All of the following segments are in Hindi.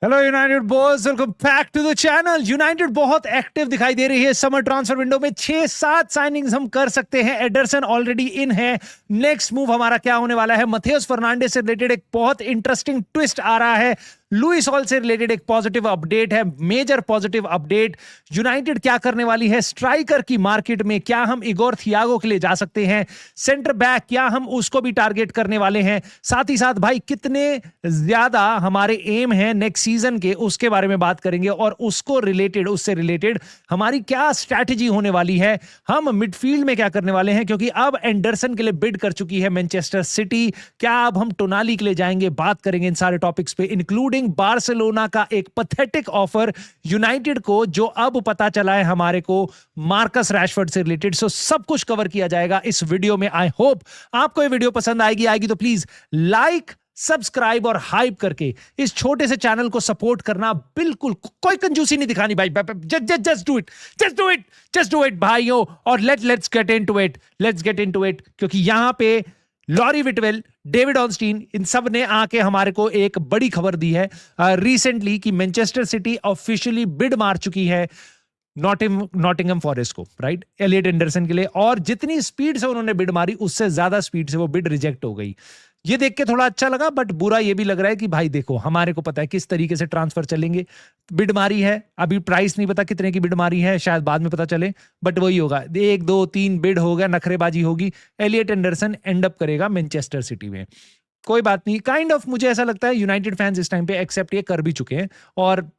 Hello United boys, welcome back to the channel. United बहुत एक्टिव दिखाई दे रही है समर ट्रांसफर विंडो में। 6-7 साइनिंग्स हम कर सकते हैं। एडरसन ऑलरेडी इन है। नेक्स्ट मूव हमारा क्या होने वाला है? मथेउस फर्नांडिस से रिलेटेड एक बहुत इंटरेस्टिंग ट्विस्ट आ रहा है। लुइस हॉल से रिलेटेड एक पॉजिटिव अपडेट है, मेजर पॉजिटिव अपडेट। यूनाइटेड क्या करने वाली है स्ट्राइकर की मार्केट में? क्या हम इगोर थियागो के लिए जा सकते हैं? सेंटर बैक क्या हम उसको भी टारगेट करने वाले हैं? साथ ही साथ भाई कितने ज्यादा हमारे एम है नेक्स्ट सीजन के, उसके बारे में बात करेंगे। और उसको रिलेटेड, उससे रिलेटेड हमारी क्या स्ट्रैटेजी होने वाली है। हम मिडफील्ड में क्या करने वाले हैं, क्योंकि अब एंडरसन के लिए बिड कर चुकी है मैनचेस्टर सिटी। क्या अब हम टोनाली के लिए जाएंगे? बात करेंगे इन सारे टॉपिक्स पे, इंक्लूडिंग बार्सिलोना का एक पैथेटिक ऑफर यूनाइटेड को, जो अब पता चला है हमारे को मार्कस रैशफोर्ड से रिलेटेड। सो सब कुछ कवर किया जाएगा इस वीडियो में। आई होप आपको ये वीडियो पसंद आएगी तो प्लीज लाइक, सब्सक्राइब और हाइप करके इस छोटे से चैनल को सपोर्ट करना। बिल्कुल कोई कंजूसी नहीं दिखानी भाई। Just do it, just do it भाइयों। और लेट्स गेट इनटू इट, क्योंकि यहां पे लॉरी विटवेल, डेविड ऑनस्टीन, इन सब ने आके हमारे को एक बड़ी खबर दी है रिसेंटली कि मैनचेस्टर सिटी ऑफिशियली बिड मार चुकी है नॉटिंघम फॉरेस्ट को, राइट, एलियट एंडरसन के लिए। और जितनी स्पीड से उन्होंने बिड मारी, उससे ज्यादा स्पीड से वो बिड रिजेक्ट हो गई। ये देख के थोड़ा अच्छा लगा, बट बुरा ये भी लग रहा है कि भाई देखो, हमारे को पता है किस तरीके से ट्रांसफर चलेंगे। बिड मारी है, अभी प्राइस नहीं पता कितने की बिड मारी है, शायद बाद में पता चले, बट वही होगा, 1 2 3 बिड हो गया, नखरेबाजी होगी, एलियट एंडरसन एंड अप करेगा मैनचेस्टर सिटी में। कोई बात नहीं, काइंड ऑफ मुझे ऐसा लगता है यूनाइटेड फैंस इस टाइम पे एक्सेप्ट ये कर भी चुके हैं, और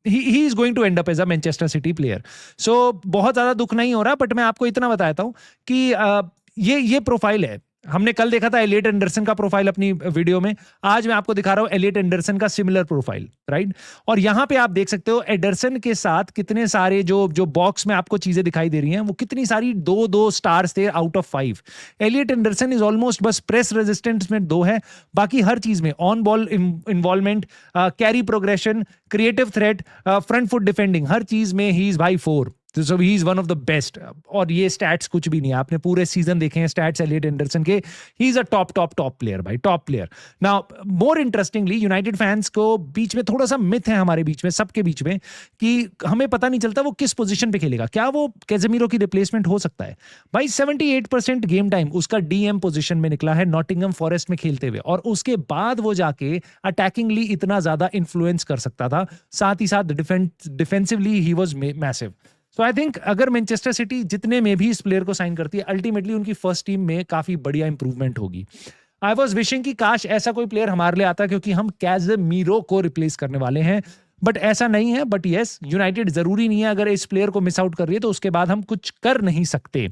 he is going to end up as a Manchester City player. So बहुत ज्यादा दुख नहीं हो रहा, बट मैं आपको इतना बताता हूं कि ये प्रोफाइल है। हमने कल देखा था एलियट एंडरसन का प्रोफाइल अपनी वीडियो में, आज मैं आपको दिखा रहा हूं एलियट एंडरसन का सिमिलर प्रोफाइल, राइट। और यहां पे आप देख सकते हो एंडरसन के साथ कितने सारे जो बॉक्स में आपको चीजें दिखाई दे रही हैं, वो कितनी सारी 2-2 स्टार्स थे out of 5। Elliot Anderson is almost बस प्रेस रेजिस्टेंस में 2 है, बाकी हर चीज में on ball involvement, carry progression, creative threat, front foot defending, हर चीज में ही इज भाई 4। So he is one of the best। और ये स्टैट्स कुछ भी नहीं है, आपने पूरे सीजन देखे हैं स्टैट्स एलियट एंडरसन के। He is a top player भाई, top player. Now more interestingly, United fans को बीच में थोड़ा सा मिथ है, हमारे बीच में, सबके बीच में, कि हमें पता नहीं चलता वो किस पोजीशन पे खेलेगा। क्या वो कैजेमीरो की रिप्लेसमेंट हो सकता है? भाई 78% गेम टाइम उसका डीएम पोजीशन में निकला है नॉटिंघम फॉरेस्ट में खेलते हुए, और उसके बाद वो जाके अटैकिंगली इतना ज्यादा इन्फ्लुएंस कर सकता था, साथ ही साथ डिफेंसिवली ही वाज मैसिव। तो आई थिंक अगर मैनचेस्टर सिटी जितने में भी इस प्लेयर को साइन करती है, अल्टीमेटली उनकी फर्स्ट टीम में काफी बढ़िया इंप्रूवमेंट होगी। आई वाज विशिंग कि काश ऐसा कोई प्लेयर हमारे लिए आता, क्योंकि हम कैजेमीरो को रिप्लेस करने वाले हैं, बट ऐसा नहीं है। बट यस, यूनाइटेड जरूरी नहीं है, अगर इस प्लेयर को मिस आउट कर रही है तो उसके बाद हम कुछ कर नहीं सकते।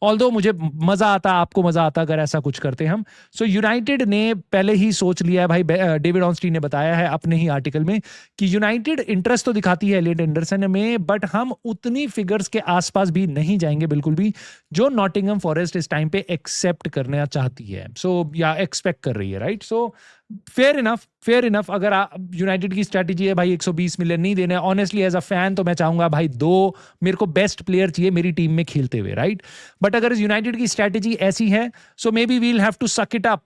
ऑल्दो मुझे मजा आता, आपको मजा आता अगर ऐसा कुछ करते हम। सो यूनाइटेड ने पहले ही सोच लिया है भाई, डेविड ऑनस्टीन ने बताया है अपने ही आर्टिकल में कि यूनाइटेड इंटरेस्ट तो दिखाती है एलियट एंडरसन में, बट हम उतनी फिगर्स के आसपास भी नहीं जाएंगे बिल्कुल भी, जो नॉटिंघम फॉरेस्ट इस टाइम पे एक्सेप्ट करना चाहती है, सो या एक्सपेक्ट कर रही है, राइट। So fair enough. अगर यूनाइटेड की स्ट्रैटेजी है भाई 120 मिलियन नहीं देने, ऑनेस्टली एज अ फैन तो मैं चाहूंगा भाई 2 मेरे को बेस्ट प्लेयर चाहिए मेरी टीम में खेलते हुए, राइट। बट अगर यूनाइटेड की स्ट्रैटेजी ऐसी है, so maybe we'll have to suck it up.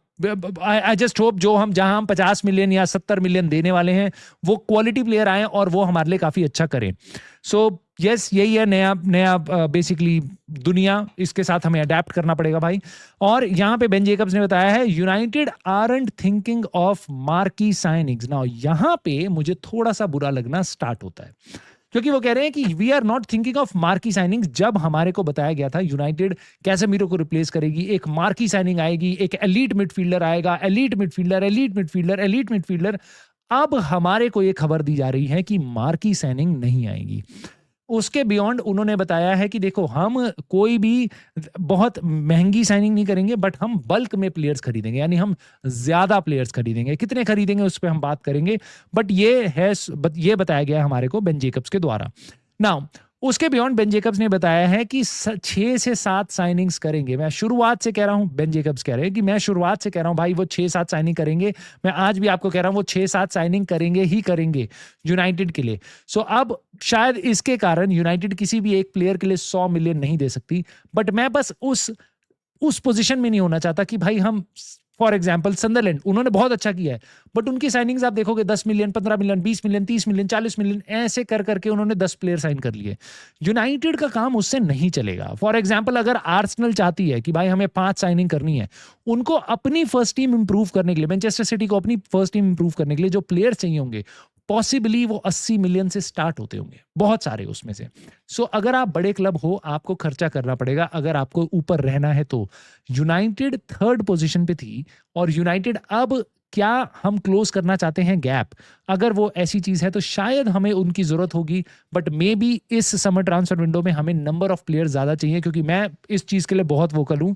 I just hope जहां हम 50 मिलियन या 70 मिलियन देने वाले हैं, वो क्वालिटी प्लेयर आए और वो हमारे लिए काफी अच्छा करें। सो यस, यही है नया बेसिकली दुनिया, इसके साथ हमें अडेप्ट करना पड़ेगा भाई। और यहां पे बेन जेकब्स ने बताया है United aren't thinking of marquee signings. Now यहां पे मुझे थोड़ा सा बुरा लगना स्टार्ट होता है, क्योंकि वो कह रहे हैं कि we are not thinking of marquee signings. जब हमारे को बताया गया था यूनाइटेड कैसेमीरो को रिप्लेस करेगी, एक मार्की साइनिंग आएगी, एक एलीट मिडफील्डर आएगा, एलीट मिडफील्डर। अब हमारे को ये खबर दी जा रही है कि मार्की साइनिंग नहीं आएगी। उसके बियॉन्ड उन्होंने बताया है कि देखो, हम कोई भी बहुत महंगी साइनिंग नहीं करेंगे, बट हम बल्क में प्लेयर्स खरीदेंगे, यानी हम ज्यादा प्लेयर्स खरीदेंगे। कितने खरीदेंगे उस पर हम बात करेंगे, बट ये बताया गया हमारे को बेन जेकब्स के द्वारा। नाउ उसके बियॉन्ड बेन जेकब्स ने बताया है कि 6 से 7 साइनिंग्स करेंगे। मैं शुरुआत से कह रहा हूं, बेन जेकब्स कह रहे हैं कि मैं शुरुआत से कह रहा हूं भाई वो 6-7 साइनिंग करेंगे। मैं आज भी आपको कह रहा हूं वो 6-7 साइनिंग करेंगे यूनाइटेड के लिए। सो अब शायद इसके कारण यूनाइटेड किसी भी एक प्लेयर के लिए 100 मिलियन नहीं दे सकती, बट मैं बस उस पोजीशन में नहीं होना चाहता कि भाई हम फॉर एग्जाम्पल सन्दरलैंड, उन्होंने बहुत अच्छा किया है, बट उनकी साइनिंग्स आप देखोगे 10 million, 15 million, 20 million, 30 million, 40 million, ऐसे कर करके उन्होंने 10 प्लेयर साइन कर लिए। यूनाइटेड का काम उससे नहीं चलेगा। फॉर एग्जाम्पल अगर आर्सेनल चाहती है कि भाई हमें 5 साइनिंग करनी है, उनको अपनी फर्स्ट टीम इंप्रूव करने के लिए, मैनचेस्टर सिटी को अपनी फर्स्ट टीम इंप्रूव करने के लिए जो प्लेयर चाहिए होंगे, पॉसिबली वो 80 मिलियन से स्टार्ट होते होंगे, बहुत सारे उसमें से। सो अगर आप बड़े क्लब हो, आपको खर्चा करना पड़ेगा अगर आपको ऊपर रहना है तो। यूनाइटेड 3rd पोजीशन पे थी, और यूनाइटेड अब क्या हम क्लोज करना चाहते हैं गैप, अगर वो ऐसी चीज है तो शायद हमें उनकी जरूरत होगी, बट मे बी इस समर ट्रांसफर विंडो में हमें नंबर ऑफ प्लेयर ज्यादा चाहिए, क्योंकि मैं इस चीज के लिए बहुत वोकल हूं।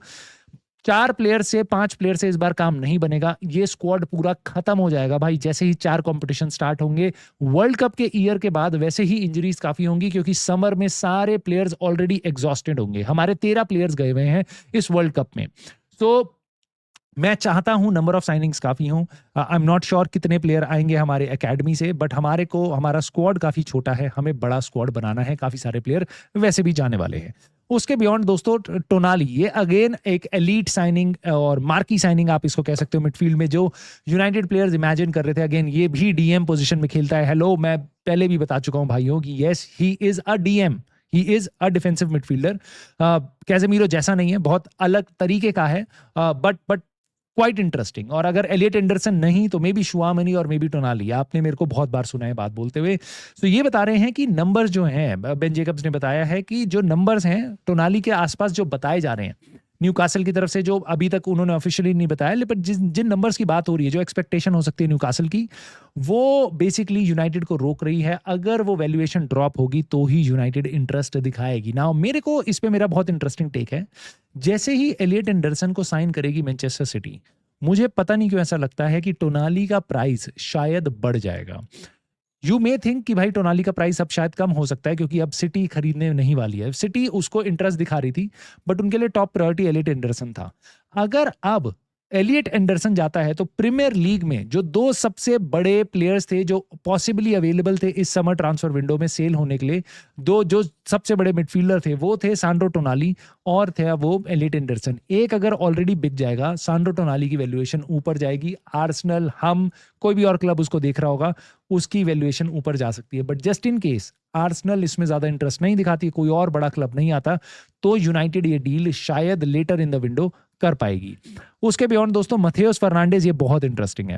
4 प्लेयर से 5 प्लेयर से इस बार काम नहीं बनेगा, ये स्क्वाड पूरा खत्म हो जाएगा भाई जैसे ही 4 कंपटीशन स्टार्ट होंगे। वर्ल्ड कप के ईयर के बाद वैसे ही इंजरीज काफी होंगी, क्योंकि समर में सारे प्लेयर्स ऑलरेडी एग्जॉस्टेड होंगे। हमारे 13 प्लेयर्स गए हुए हैं इस वर्ल्ड कप में। तो मैं चाहता हूं नंबर ऑफ साइनिंग्स काफी हों। आई एम नॉट श्योर कितने प्लेयर आएंगे हमारे एकेडमी से, बट हमारा स्क्वाड काफी छोटा है, हमें बड़ा स्क्वाड बनाना है, काफी सारे प्लेयर वैसे भी जाने वाले हैं। उसके बियॉन्ड दोस्तों, टोनाली, ये अगेन एक एलीट साइनिंग और मार्की साइनिंग आप इसको कह सकते हो। मिडफील्ड में जो यूनाइटेड प्लेयर्स इमेजिन कर रहे थे, अगेन ये भी डीएम पोजीशन में खेलता है। हेलो, मैं पहले भी बता चुका हूं भाइयों कि yes, he is a DM, he is a defensive midfielder. Casemiro जैसा नहीं है, बहुत अलग तरीके का है, बट क्वाइट इंटरेस्टिंग। और अगर एलियट एंडरसन नहीं तो मे बी शुआमनी और मे बी टोनाली। आपने मेरे को बहुत बार सुना है बात बोलते हुए। तो ये बता रहे हैं कि नंबर्स जो हैं, बेन जेकब्स ने बताया है कि जो नंबर्स हैं टोनाली के आसपास जो बताए जा रहे हैं न्यूकासल की तरफ से, जो अभी तक उन्होंने ऑफिशियली नहीं बताया, लेकिन जिन नंबर्स की बात हो रही है, जो एक्सपेक्टेशन हो सकती है न्यूकासल की, वो बेसिकली यूनाइटेड को रोक रही है। अगर वो वैल्यूएशन ड्रॉप होगी तो ही यूनाइटेड इंटरेस्ट दिखाएगी। नाउ मेरे को इस पे मेरा बहुत इंटरेस्टिंग टेक है। जैसे ही एलियट एंडरसन को साइन करेगी मैनचेस्टर सिटी, मुझे पता नहीं क्यों ऐसा लगता है कि टोनाली का प्राइस शायद बढ़ जाएगा। यू मे थिंक कि भाई टोनाली का प्राइस अब शायद कम हो सकता है, क्योंकि अब सिटी खरीदने नहीं वाली है। सिटी उसको इंटरेस्ट दिखा रही थी, बट उनके लिए टॉप प्रायोरिटी एलियट एंडरसन था। अगर अब एलियट एंडरसन जाता है तो प्रीमियर लीग में जो 2 सबसे बड़े प्लेयर्स थे जो पॉसिबली अवेलेबल थे इस समर ट्रांसफर विंडो में सेल होने के लिए, 2 जो सबसे बड़े मिडफील्डर थे वो थे सांड्रो टोनाली और थे वो एलियट एंडरसन। एक अगर ऑलरेडी बिक जाएगा, सांड्रो टोनाली की वैल्यूएशन ऊपर जाएगी। आर्सेनल, हम, कोई भी और क्लब उसको देख रहा होगा, उसकी वैल्यूएशन ऊपर जा सकती है। But just in case Arsenal इसमें ज्यादा इंटरेस्ट नहीं दिखाती, कोई और बड़ा क्लब नहीं आता, तो यूनाइटेड ये डील शायद लेटर इन द विंडो कर पाएगी। उसके बियॉन्ड दोस्तों, मथेउस फर्नांडिस, ये बहुत इंटरेस्टिंग है।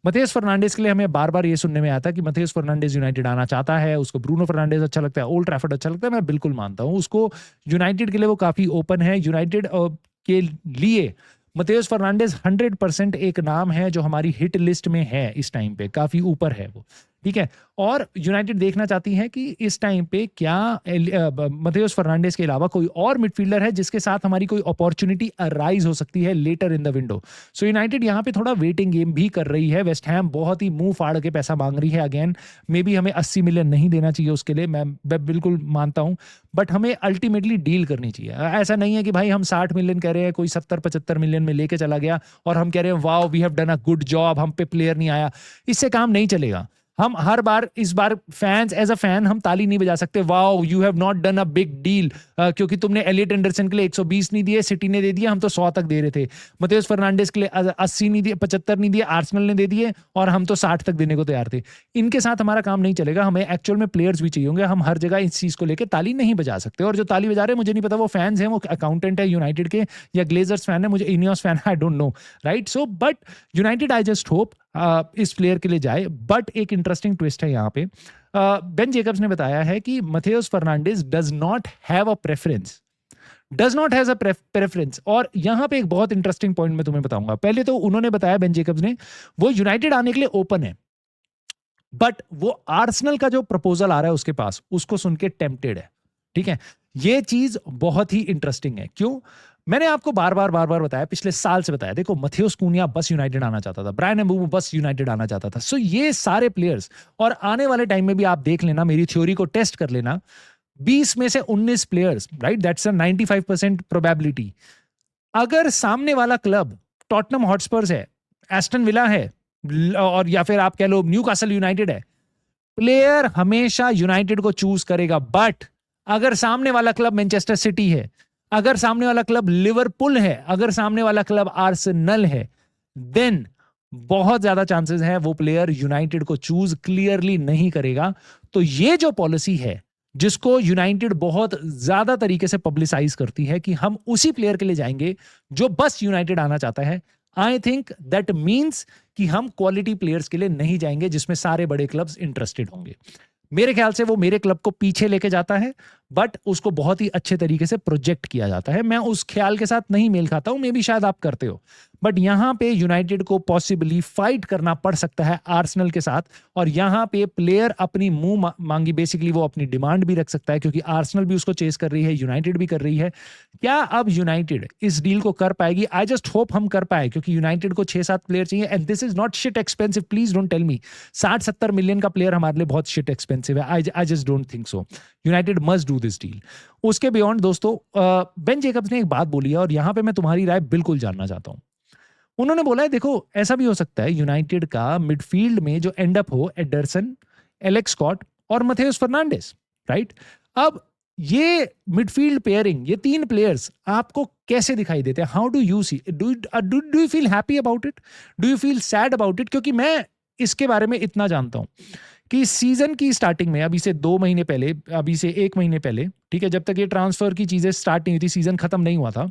मथेउस फर्नांडिस के लिए हमें बार बार ये सुनने में आता कि मथेउस फर्नांडिस यूनाइटेड आना चाहता है, उसको ब्रूनो फर्नांडिस अच्छा लगता है, ओल्ड ट्रैफर्ड अच्छा लगता है। मैं बिल्कुल मानता हूं उसको, यूनाइटेड के लिए वो काफी ओपन है। यूनाइटेड के लिए मथेउस फर्नांडिस 100% एक नाम है जो हमारी हिट लिस्ट में है, इस टाइम पे काफी ऊपर है वो, ठीक है। और यूनाइटेड देखना चाहती है कि इस टाइम पे क्या मथेउस फर्नांडिस के अलावा कोई और मिडफील्डर है जिसके साथ हमारी कोई अपॉर्चुनिटी अराइज हो सकती है later in the window. So United यहाँ पे थोड़ा वेटिंग गेम भी कर रही है। वेस्ट हैम बहुत ही मुंह फाड़ के पैसा मांग रही है। अगेन मे बी हमें 80 मिलियन नहीं देना चाहिए उसके लिए, मैं बिल्कुल मानता हूं, बट हमें अल्टीमेटली डील करनी चाहिए। ऐसा नहीं है कि भाई हम 60 मिलियन कह रहे हैं, कोई 70-75 मिलियन में लेके चला गया और हम कह रहे हैं wow we have done a good job, हम पे प्लेयर नहीं आया। इससे काम नहीं चलेगा। हम हर बार, इस बार फैंस, एज अ फैन हम ताली नहीं बजा सकते wow you have not done a big deal, क्योंकि तुमने एलियट एंडरसन के लिए 120 नहीं दिए, सिटी ने दे दिया, हम तो 100 तक दे रहे थे। मथेउस फर्नांडिस के लिए 80 नहीं दिए, 75 नहीं दिए, आर्सेनल ने दे दिए, और हम तो 60 तक देने को तैयार थे। इनके साथ हमारा काम नहीं चलेगा। हमें एक्चुअल में प्लेयर्स भी चाहिए होंगे। हम हर जगह इस चीज को लेकर ताली नहीं बजा सकते। और जो ताली बजा रहे हैं, मुझे नहीं पता वो फैंस हैं, वो अकाउंटेंट है यूनाइटेड के, या ग्लेजर्स फैन है, मुझे Ineos fan, I don't know, right. So but United, I just hope इस प्लेयर के लिए जाए। बट एक इंटरेस्टिंग ट्विस्ट है यहाँ पे। बेन जेकब्स ने बताया है कि Matheus Fernandes does not have a preference, और यहां पे एक बहुत इंटरेस्टिंग पॉइंट मैं तुम्हें बताऊंगा। पहले तो उन्होंने बताया, बेन जेकब्स ने, वो यूनाइटेड आने के लिए ओपन है, बट वो आर्सेनल का जो प्रपोजल आ रहा है उसके पास, उसको सुन के टेम्प्टेड है, ठीक है। ये चीज बहुत ही इंटरेस्टिंग है। क्यों? मैंने आपको बार बार बताया, पिछले साल से बताया, देखो मथेउस कूनिया बस यूनाइटेड आना चाहता था, ब्रायन एम्बूमो बस यूनाइटेड आना चाहता था। सो ये सारे प्लेयर्स, और आने वाले टाइम में भी आप देख लेना, मेरी थ्योरी को टेस्ट कर लेना, 20 में से 19 players, right, that's a 95% probability. अगर सामने वाला क्लब टॉटनम हॉटस्पर्स है, एस्टन विला है, और या फिर आप कह लो न्यूकासल यूनाइटेड है, प्लेयर हमेशा यूनाइटेड को चूज करेगा। बट अगर सामने वाला क्लब मैनचेस्टर सिटी है, अगर सामने वाला क्लब लिवरपूल है, अगर सामने वाला क्लब आर्सेनल है, देन बहुत ज्यादा चांसेस है वो प्लेयर यूनाइटेड को चूज क्लियरली नहीं करेगा। तो ये जो पॉलिसी है जिसको यूनाइटेड बहुत ज्यादा तरीके से पब्लिसाइज करती है कि हम उसी प्लेयर के लिए जाएंगे जो बस यूनाइटेड आना चाहता है, आई थिंक दैट मीन्स कि हम क्वालिटी प्लेयर्स के लिए नहीं जाएंगे जिसमें सारे बड़े क्लब्स इंटरेस्टेड होंगे। मेरे ख्याल से वो मेरे क्लब को पीछे लेके जाता है, बट उसको बहुत ही अच्छे तरीके से प्रोजेक्ट किया जाता है। मैं उस ख्याल के साथ नहीं मेल खाता हूं, मे बी शायद आप करते हो, बट यहां पे यूनाइटेड को पॉसिबली फाइट करना पड़ सकता है आर्सेनल के साथ, और यहां पे प्लेयर अपनी मुंह मांगी बेसिकली वो अपनी डिमांड भी रख सकता है, क्योंकि आर्सेनल भी उसको चेस कर रही है, यूनाइटेड भी कर रही है। क्या अब यूनाइटेड इस डील को कर पाएगी? आई जस्ट होप हम कर पाए, क्योंकि यूनाइटेड को 6-7 प्लेयर चाहिए, and this is not shit expensive, please don't tell me 60-70 million का प्लेयर हमारे लिए बहुत शिट एक्सपेंसिव है। I just don't think so. United must do this deal. उसके बियॉन्ड दोस्तों, बेन जेकब्स ने एक बात बोली है और यहां पे मैं तुम्हारी राय बिल्कुल जानना चाहता हूं। उन्होंने बोला है, देखो ऐसा भी हो सकता है यूनाइटेड का मिडफील्ड में जो एंड अप हो एडरसन, एलेक्स स्कॉट और मथेउस फर्नांडिस, राइट? अब ये मिडफील्ड पेयरिंग, ये 3 प्लेयर्स आपको कैसे दिखाई देते हैं? How do you see, do you feel happy about it, do you feel sad about it? क्योंकि मैं इसके बारे में इतना जानता हूं कि सीजन की स्टार्टिंग में, अभी से 2 महीने पहले, अभी से 1 महीने पहले, ठीक है, जब तक ये ट्रांसफर की चीजें स्टार्ट नहीं हुई थी, सीजन खत्म नहीं हुआ था,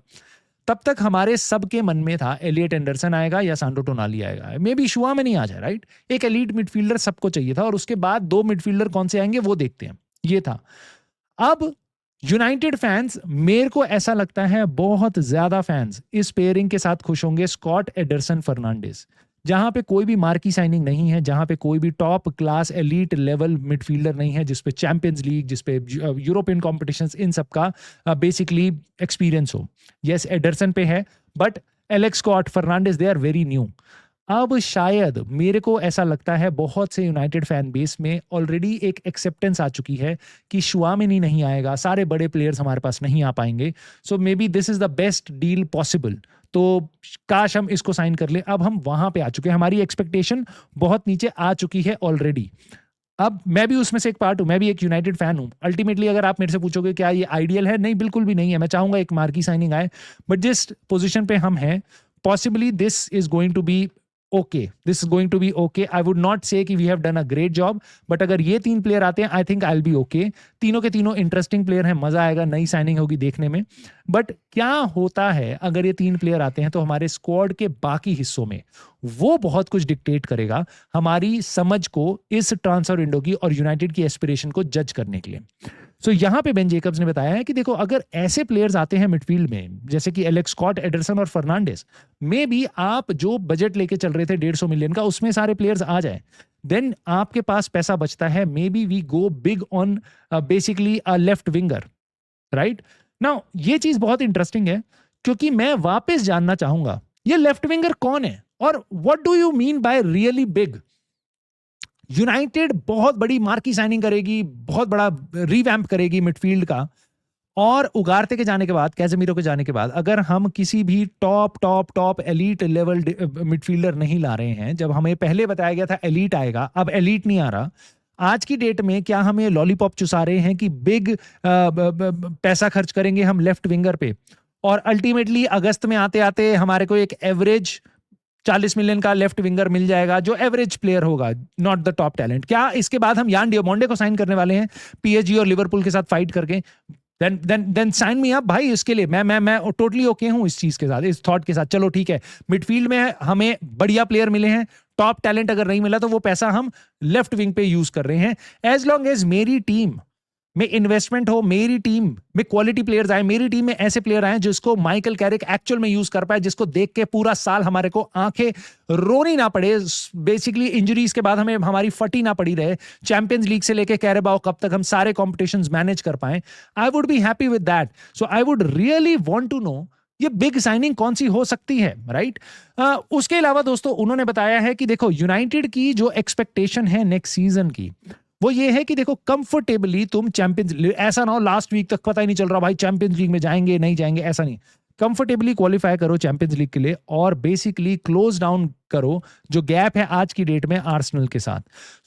तब तक हमारे सबके मन में था एलियट एंडरसन आएगा या सांड्रो टोनाली आएगा, मे बी शुआमेनी आ जाए, राइट? एक एलीट मिडफील्डर सबको चाहिए था, और उसके बाद 2 मिडफील्डर कौन से आएंगे वो देखते हैं, ये था। अब यूनाइटेड फैंस, मेरे को ऐसा लगता है बहुत ज्यादा फैंस इस पेयरिंग के साथ खुश होंगे, स्कॉट, एडरसन, फर्नांडिस, जहां पे कोई भी मार्की साइनिंग नहीं है, जहां पे कोई भी top class elite level midfielder नहीं है, जिसपे चैंपियंस लीग, जिसपे यूरोपियन कॉम्पिटिशंस, इन सब का बेसिकली एक्सपीरियंस हो। यस, एडरसन पे है, but Alex Scott, Fernandes, they are very new. अब शायद मेरे को ऐसा लगता है बहुत से यूनाइटेड फैन बेस में ऑलरेडी एक एक्सेप्टेंस आ चुकी है कि शुआमेनी नहीं आएगा, सारे बड़े प्लेयर्स हमारे पास नहीं आ पाएंगे, so maybe this is the best deal possible, तो काश हम इसको साइन कर ले। अब हम वहां पे आ चुके हैं, हमारी एक्सपेक्टेशन बहुत नीचे आ चुकी है ऑलरेडी। अब मैं भी उसमें से एक पार्ट हूं, मैं भी एक यूनाइटेड फैन हूं। अल्टीमेटली अगर आप मेरे से पूछोगे क्या ये आइडियल है, नहीं, बिल्कुल भी नहीं है। मैं चाहूंगा एक मार्की साइनिंग आए, बट जिस पोजीशन पे हम हैं, possibly this is going to be okay, this is going to be okay. I would not say कि we have done a great job, but अगर ये 3 प्लेयर आते हैं, I think I will be okay. तीनों के तीनों इंटरेस्टिंग प्लेयर हैं, मजा आएगा, नई साइनिंग होगी देखने में। बट क्या होता है अगर ये 3 प्लेयर आते हैं, तो हमारे स्क्वाड के बाकी हिस्सों में वो बहुत कुछ डिक्टेट करेगा हमारी समझ को इस ट्रांसफर विंडो की और यूनाइटेड की एस्पिरेशन को जज करने के लिए। सो यहां पे बेन जेकब्स ने बताया है कि देखो, अगर ऐसे प्लेयर्स आते हैं मिडफील्ड में, जैसे कि एलेक्स स्कॉट, एडरसन और फर्नांडिस, मे बी आप जो बजट लेके चल रहे थे 150 मिलियन का, उसमें सारे प्लेयर्स आ जाए, देन आपके पास पैसा बचता है, maybe we go big on basically a left winger, right? Now ये चीज बहुत इंटरेस्टिंग है, क्योंकि मैं वापस जानना चाहूंगा ये लेफ्ट विंगर कौन है, और what do you mean by really big? United बहुत बड़ी मार्की साइनिंग करेगी, बहुत बड़ा रिवैम्प करेगी मिडफील्ड का, और उगारते के जाने के बाद, कैसेमीरो के जाने के बाद, अगर हम किसी भी टॉप एलीट लेवल मिडफील्डर नहीं ला रहे हैं, जब हमें पहले बताया गया था एलीट आएगा, अब एलीट नहीं आ रहा, आज की डेट में क्या हमें लॉलीपॉप चुसा रहे हैं कि बिग पैसा खर्च करेंगे हम लेफ्ट विंगर पे, और अल्टीमेटली अगस्त में आते आते हमारे को एक एवरेज 40 मिलियन का लेफ्ट विंगर मिल जाएगा, जो एवरेज प्लेयर होगा, नॉट द टॉप टैलेंट? क्या इसके बाद हम यान डियोमोंडे को साइन करने वाले हैं पीएसजी और लिवरपूल के साथ फाइट करके? देन साइन मी अप भाई, इसके लिए मैं टोटली ओके हूं इस चीज के साथ, इस थॉट के साथ। चलो ठीक है, मिडफील्ड में हमें बढ़िया प्लेयर मिले हैं, टॉप टैलेंट अगर नहीं मिला तो वो पैसा हम लेफ्ट विंग पे यूज कर रहे हैं। एज लॉन्ग एज मेरी टीम में इन्वेस्टमेंट हो, मेरी टीम में क्वालिटी प्लेयर्स आए, मेरी टीम में ऐसे प्लेयर आए जिसको माइकल कैरिक एक्चुअल में यूज कर पाए, जिसको देख के पूरा साल हमारे को आंखें रोनी ना पड़े, बेसिकली इंजरीज के बाद हमें हमारी फटी ना पड़ी रहे, चैंपियंस लीग से लेके कैरेबाओ कप तक हम सारे कॉम्पिटिशंस मैनेज कर पाए, I would be happy with that. So I would really want to know ये बिग साइनिंग कौन सी हो सकती है, राइट? उसके अलावा दोस्तों, उन्होंने बताया है कि देखो, यूनाइटेड की जो एक्सपेक्टेशन है नेक्स्ट सीजन की, वो ये है कि देखो, कंफर्टेबली तुम चैंपियंस, ऐसा ना हो लास्ट वीक तक पता ही नहीं चल रहा भाई चैंपियंस लीग में जाएंगे नहीं जाएंगे, ऐसा नहीं। कंफर्टेबली क्वालिफाई करो चैंपियंस लीग के लिए, और बेसिकली क्लोज डाउन करो जो गैप है आज की डेट में आर्सेनल के साथ।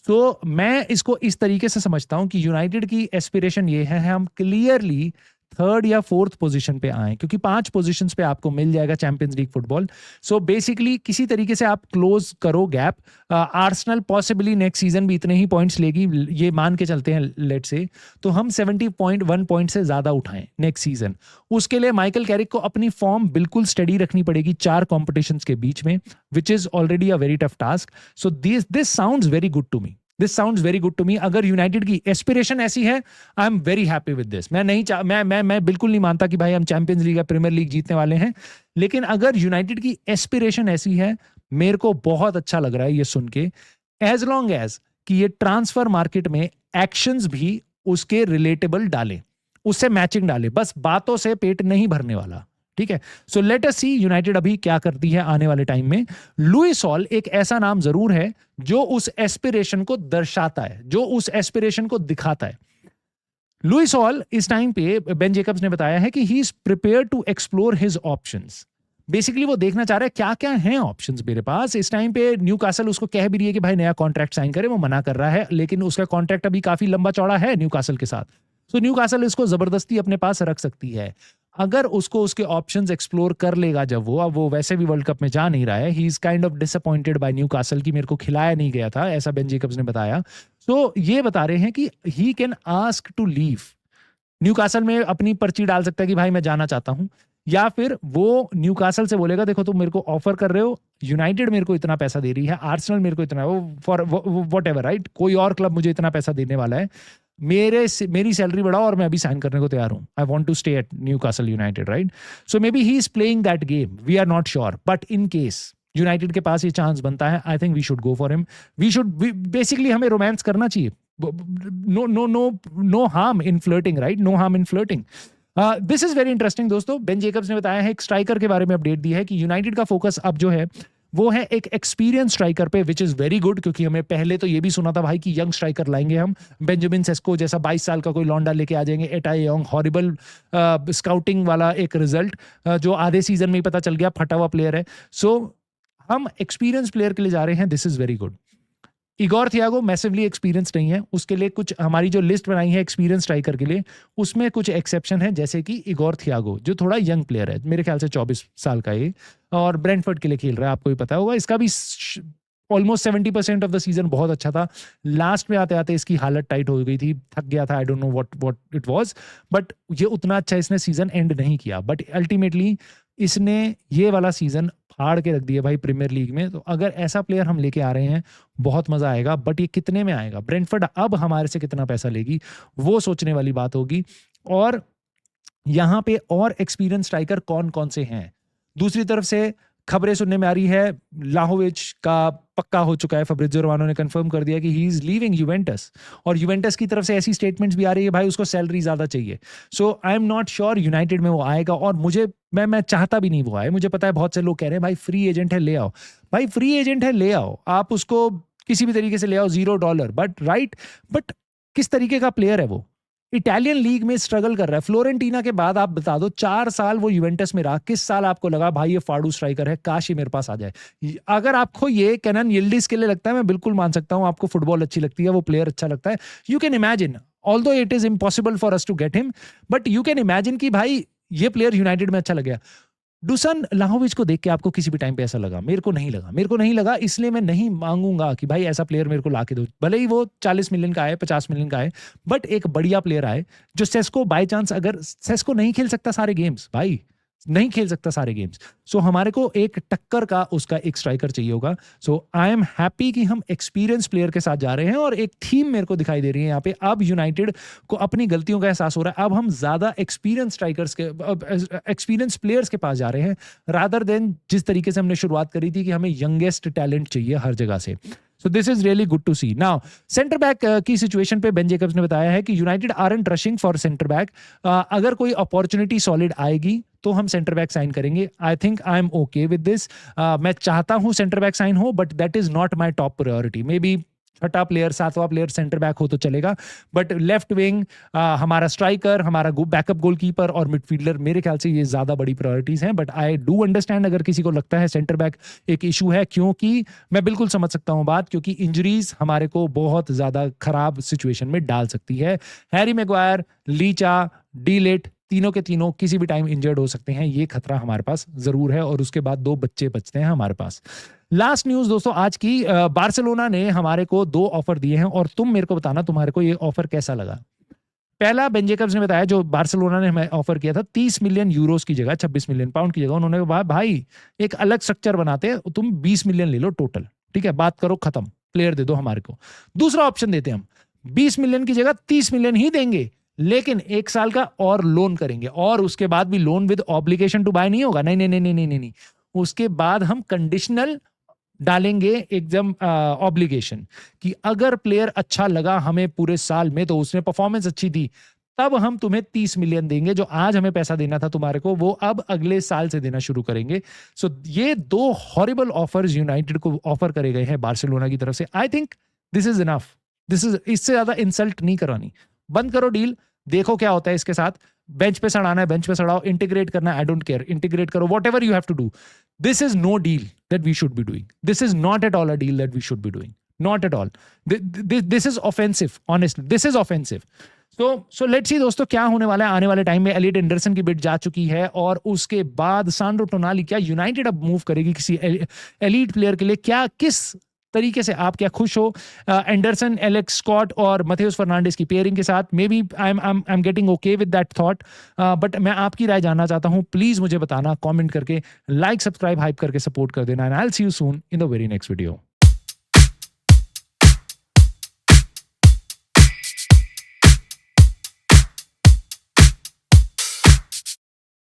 तो मैं इसको इस तरीके से समझता हूं कि यूनाइटेड की एस्पिरेशन ये है, हम क्लियरली थर्ड या फोर्थ पोजीशन पे आए, क्योंकि 5 पोजीशंस पे आपको मिल जाएगा champions league football. So basically किसी तरीके से आप क्लोज करो gap. Arsenal possibly next season भी इतने ही पॉइंट्स लेगी, ये मान के चलते हैं लेट से, तो हम 70.1 पॉइंट से ज्यादा उठाएं नेक्स्ट सीजन। उसके लिए माइकल कैरिक को अपनी फॉर्म बिल्कुल स्टडी रखनी पड़ेगी 4 कॉम्पिटिशंस के बीच में, which is already a very tough task. So this sounds very good to me, this sounds very good to me. अगर यूनाइटेड की एस्पिरेशन ऐसी है, I am very happy with this. मैं बिल्कुल नहीं मानता कि भाई हम चैंपियंस लीग या प्रीमियर लीग जीतने वाले हैं, लेकिन अगर यूनाइटेड की एस्पिरेशन ऐसी है, मेरे को बहुत अच्छा लग रहा है ये सुन के, एज लॉन्ग एज कि ये ट्रांसफर मार्केट में एक्शंस भी उसके रिलेटेबल डाले, उससे मैचिंग डाले, बस बातों से पेट नहीं भरने वाला। ठीक है, so let us C United अभी क्या करती है आने वाले टाइम में। लुइस हॉल एक ऐसा नाम जरूर है जो उस एस्पिरेशन को दर्शाता है, जो उस एस्पिरेशन को दिखाता है। लुइस हॉल इस टाइम पे, बेन जेकब्स ने बताया है कि he is prepared to explore his options. Basically वो देखना चाह रहा है क्या क्या हैं ऑप्शंस मेरे पास। इस टाइम पे न्यूकासल उसको कह भी रही है कि भाई नया कॉन्ट्रैक्ट साइन करे, वो मना कर रहा है, लेकिन उसका कॉन्ट्रैक्ट अभी काफी लंबा चौड़ा है न्यूकासल के साथ। सो न्यूकासल इसको जबरदस्ती अपने पास रख सकती है अगर उसको उसके ऑप्शंस एक्सप्लोर कर लेगा। जब अब वो वैसे भी वर्ल्ड कप में जा नहीं रहा है, he is kind of disappointed by Newcastle की मेरे को खिलाया नहीं गया था, ऐसा बेन जेकब्स ने बताया। तो ये बता रहे हैं कि he can ask to leave. Newcastle में अपनी पर्ची डाल सकता है कि भाई मैं जाना चाहता हूं, या फिर वो न्यूकासल से बोलेगा देखो तुम मेरे को ऑफर कर रहे हो, यूनाइटेड मेरे को इतना पैसा दे रही है, आर्सेनल मेरे को इतना, फॉर व्हाटएवर, राइट, कोई और क्लब मुझे इतना पैसा देने वाला है, मेरी सैलरी बढ़ाओ और मैं अभी साइन करने को तैयार हूं, I want to stay at Newcastle United, right. So maybe he is playing that game, we are not sure, but in case United के पास ये चांस बनता है, I think we should go for him. We should basically हमें रोमांस करना चाहिए, no harm in flirting, right, no harm in flirting. This is very interesting दोस्तों। बेन जेकब्स ने बताया है, एक स्ट्राइकर के बारे में अपडेट दी है कि यूनाइटेड का फोकस अब जो है वो है एक एक्सपीरियंस स्ट्राइकर पे, विच इज वेरी गुड, क्योंकि हमें पहले तो ये भी सुना था भाई कि यंग स्ट्राइकर लाएंगे हम, बेंजामिन सेस्को जैसा 22 साल का कोई लौंडा लेके आ जाएंगे, एटाई यंग, हॉरिबल स्काउटिंग वाला एक रिजल्ट जो आधे सीजन में ही पता चल गया फटा हुआ प्लेयर है। सो हम एक्सपीरियंस प्लेयर के लिए जा रहे हैं, this is very good. Igor Thiago massively experience नहीं है, उसके लिए कुछ हमारी जो लिस्ट बनाई है एक्सपीरियंस स्ट्राइकर के लिए, उसमें कुछ एक्सेप्शन है, जैसे कि इगोर थियागो जो थोड़ा यंग प्लेयर है, मेरे ख्याल से 24 साल का ये, और ब्रेंटफोर्ड के लिए खेल रहा है, आपको भी पता होगा। इसका भी ऑलमोस्ट 70% ऑफ द सीजन बहुत अच्छा था, लास्ट में आते आते इसकी हालत टाइट हो गई थी, थक गया था, I don't know what it was, but ये उतना अच्छा इसने सीजन एंड नहीं किया, बट अल्टीमेटली इसने ये वाला सीजन फाड़ के रख दिया भाई प्रीमियर लीग में। तो अगर ऐसा प्लेयर हम लेके आ रहे हैं बहुत मजा आएगा, बट ये कितने में आएगा, ब्रेंटफोर्ड अब हमारे से कितना पैसा लेगी, वो सोचने वाली बात होगी। और यहाँ पे और एक्सपीरियंस स्ट्राइकर कौन कौन से हैं। दूसरी तरफ से खबरें सुनने में आ रही है, लाहोविच का पक्का हो चुका है, फब्रिज़ियो रोमानो ने कंफर्म कर दिया कि ही इज लीविंग यूवेंटस, और यूवेंटस की तरफ से ऐसी स्टेटमेंट्स भी आ रही है भाई उसको सैलरी ज्यादा चाहिए। So I am not sure United में वो आएगा, और मैं चाहता भी नहीं वो आए। मुझे पता है बहुत से लोग कह रहे हैं भाई फ्री एजेंट है ले आओ, भाई फ्री एजेंट है ले आओ, आप उसको किसी भी तरीके से ले आओ, $0, बट किस तरीके का प्लेयर है वो, इटालियन लीग में स्ट्रगल कर रहा है। फ्लोरेंटीना के बाद आप बता दो 4 साल वो यूवेंटस में रहा, किस साल आपको लगा भाई ये फाड़ू स्ट्राइकर है, काश ये मेरे पास आ जाए। अगर आपको ये केनन यिल्डिज के लिए लगता है, मैं बिल्कुल मान सकता हूं, आपको फुटबॉल अच्छी लगती है, वो प्लेयर अच्छा लगता है, you can imagine, although it is impossible for us to get him, but you can imagine कि भाई ये प्लेयर यूनाइटेड में अच्छा लग गया। डुसन लाहोविच को देख के आपको किसी भी टाइम पे ऐसा लगा? मेरे को नहीं लगा, इसलिए मैं नहीं मांगूंगा कि भाई ऐसा प्लेयर मेरे को ला के दो, भले ही वो 40 मिलियन का आए, 50 मिलियन का आए, बट एक बढ़िया प्लेयर आए जो सेस्को बाय चांस, अगर सेस्को नहीं खेल सकता सारे गेम्स, भाई नहीं खेल सकता सारे गेम्स, सो हमारे को एक टक्कर का उसका एक स्ट्राइकर चाहिए होगा। सो आई एम हैप्पी कि हम एक्सपीरियंस प्लेयर के साथ जा रहे हैं, और एक थीम मेरे को दिखाई दे रही है यहाँ पे, अब यूनाइटेड को अपनी गलतियों का एहसास हो रहा है, अब हम ज्यादा एक्सपीरियंस स्ट्राइकर्स के, एक्सपीरियंस प्लेयर्स के पास जा रहे हैं, रादर देन जिस तरीके से हमने शुरुआत करी थी कि हमें यंगेस्ट टैलेंट चाहिए हर जगह से। So this is really good to see. Now, centre back की सिचुएशन पे बेन जेकब्स ने बताया है कि United aren't rushing for centre back, अगर कोई अपॉर्चुनिटी सॉलिड आएगी तो हम सेंटर बैक साइन करेंगे। आई think I am okay with this. मैं चाहता हूं सेंटर बैक साइन हो, but that is not my top priority. May be छठा प्लेयर, 7वां प्लेयर सेंटर बैक हो तो चलेगा, बट लेफ्ट विंग, हमारा स्ट्राइकर, हमारा बैकअप गोलकीपर और मिडफील्डर, मेरे ख्याल से ये ज्यादा बड़ी प्रायोरिटीज हैं। बट आई डू अंडरस्टैंड अगर किसी को लगता है सेंटर बैक एक इशू है, क्योंकि मैं बिल्कुल समझ सकता हूं बात, क्योंकि इंजरीज हमारे को बहुत ज्यादा खराब सिचुएशन में डाल सकती है। हैरी मैग्वायर, लीचा, डीलिट, तीनों के तीनों किसी भी टाइम इंजर्ड हो सकते हैं, ये खतरा हमारे पास जरूर है। और उसके बाद 2 बच्चे बचते हैं हमारे पास। लास्ट न्यूज दोस्तों आज की, बार्सिलोना ने हमारे को 2 ऑफर दिए हैं और तुम मेरे को बताना तुम्हारे को ये ऑफर कैसा लगा। पहला बेन जेकब्स ने बताया, जो बार्सिलोना ने हमें ऑफर किया था 30 मिलियन यूरोस की जगह, 26 मिलियन पाउंड की जगह, उन्होंने कहा भाई एक अलग स्ट्रक्चर बनाते, तुम 20 मिलियन ले लो टोटल, ठीक है, बात करो खत्म, प्लेयर दे दो हमारे को। दूसरा ऑप्शन देते हैं हम, 20 मिलियन की जगह 30 मिलियन ही देंगे, लेकिन 1 साल का और लोन करेंगे, और उसके बाद भी loan with obligation to buy नहीं होगा, नहीं नहीं नहीं नहीं नहीं नहीं, उसके बाद हम कंडीशनल डालेंगे एकदम ऑब्लिगेशन कि अगर प्लेयर अच्छा लगा हमें पूरे साल में, तो उसने परफॉर्मेंस अच्छी थी, तब हम तुम्हें 30 मिलियन देंगे, जो आज हमें पैसा देना था तुम्हारे को, वो अब अगले साल से देना शुरू करेंगे। सो ये 2 हॉरिबल ऑफर्स यूनाइटेड को ऑफर करे गए हैं बार्सिलोना की तरफ से। I think this is enough, this is, इससे ज्यादा इंसल्ट नहीं करानी, बंद करो डील, देखो क्या होता है इसके साथ। बेंच पे सड़ाना है बेंच पे सड़ाओ, इंटीग्रेट करना आई डोंट केयर, इंटीग्रेट करो, whatever you have to do. This is no deal that we should be doing. This is not at all a deal that we should be doing. Not at all. This is offensive. Honestly, this is offensive. So let's see दोस्तों क्या होने वाला है आने वाले टाइम में। एलियट एंडरसन की बिड जा चुकी है, और उसके बाद सान्ड्रो टोनाली, क्या यूनाइटेड अब मूव करेगी किसी एलीट प्लेयर के लिए, क्या किस तरीके से आप क्या खुश हो एंडरसन, एलेक्स स्कॉट और मथेउस फर्नांडिस की पेयरिंग के साथ? Maybe I am getting okay with that thought, but मैं आपकी राय जानना चाहता हूं, प्लीज मुझे बताना कमेंट करके, लाइक सब्सक्राइब हाइप करके सपोर्ट कर देना, and I will see you soon in the very next video.